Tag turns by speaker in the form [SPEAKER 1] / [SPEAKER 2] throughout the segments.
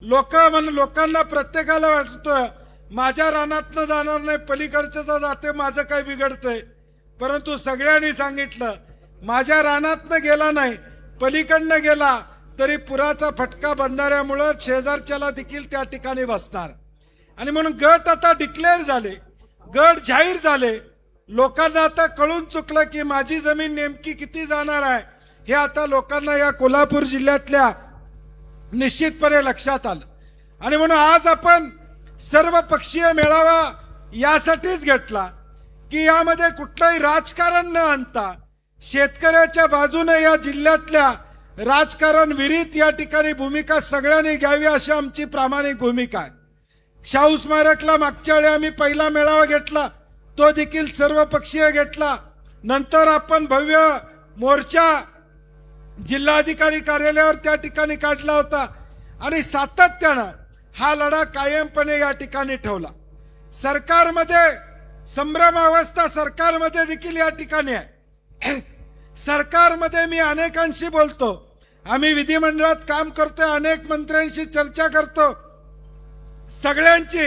[SPEAKER 1] लोकांना प्रत्येकाला वाटतं माझ्या रानातनं जाणार नाही, पलीकडचं जाते, माझं काय बिघडतंय. परंतु सगळ्यांनी सांगितलं माझ्या रानातनं गेला नाही, पलीकडनं गेला तरी पुराचा फटका बंधाऱ्यामुळे शेजारच्याला देखील त्या ठिकाणी बसणार. आणि म्हणून गट आता डिक्लेअर झाले, गट जाहीर झाले. लोकांना आता कळून चुकलं की माझी जमीन नेमकी किती जाणार आहे हे आता लोकांना या कोल्हापूर जिल्ह्यातल्या निश्चितपणे लक्षात आलं. आणि म्हणून आज आपण सर्व पक्षीय मेळावा यासाठीच घेतला की यामध्ये कुठलंही राजकारण न आणता शेतकऱ्याच्या बाजूने या जिल्ह्यातल्या राजकारण विरीत या ठिकाणी भूमिका सगळ्यांनी घ्यावी अशी आमची प्रामाणिक भूमिका आहे. शाहू स्मारकला मागच्या वेळी आम्ही पहिला मेळावा घेतला, तो देखील सर्व पक्षीय घेतला. नंतर आपण भव्य मोर्चा जिल्हाधिकारी कार्यालयावर त्या ठिकाणी काढला होता आणि सातत्यानं हा लढा कायमपणे या ठिकाणी ठेवला. सरकारमध्ये संभ्रमावस्था सरकारमध्ये देखील या ठिकाणी आहे. सरकारमध्ये मी अनेकांशी बोलतो, आम्ही विधिमंडळात काम करतोय, अनेक मंत्र्यांशी चर्चा करतो. सगळ्यांची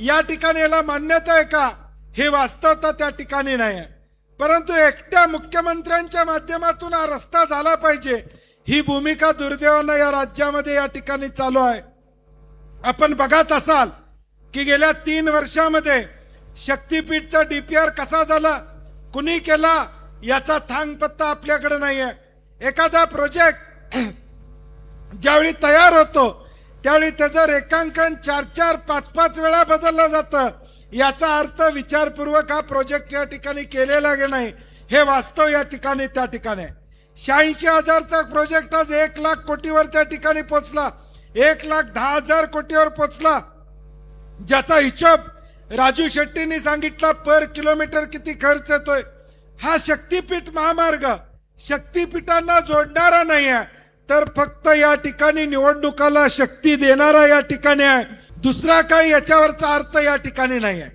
[SPEAKER 1] या ठिकाणी याला मान्यता आहे का हे वास्तवता त्या ठिकाणी नाही आहे. परंतु एकट्या मुख्यमंत्र्यांच्या माध्यमातून हा रस्ता झाला पाहिजे ही भूमिका दुर्दैवानं या राज्यामध्ये या ठिकाणी चालू आहे. आपण बघत असाल की गेल्या 3 वर्षामध्ये शक्तीपीठचा डीपीआर कसा झाला, कुणी केला याचा थांगपत्ता आपल्याकडे नाही आहे. एखादा प्रोजेक्ट ज्यावेळी तयार होतो त्यावेळी त्याचं रेखांकन 4-4, 5-5 वेळा बदललं जातं. याचा अर्थ विचारपूर्वक हा प्रोजेक्ट या ठिकाणी केलेला नाही हे वास्तव या ठिकाणी त्या ठिकाणी. 86,000चा प्रोजेक्ट आज 1 लाख कोटीवर त्या ठिकाणी पोहोचला, 1,10,000 कोटीवर पोहोचला. ज्याचा हिशोब राजू शेट्टींनी सांगितला पर किलोमीटर किती खर्च येतोय. हा शक्तीपीठ महामार्ग शक्तीपीठांना जोडणारा नाही आहे, तर फक्त या ठिकाणी निवडणुकाला शक्ती देणारा या ठिकाणी आहे. दुसरा काही याच्यावरचा अर्थ या ठिकाणी नाही आहे.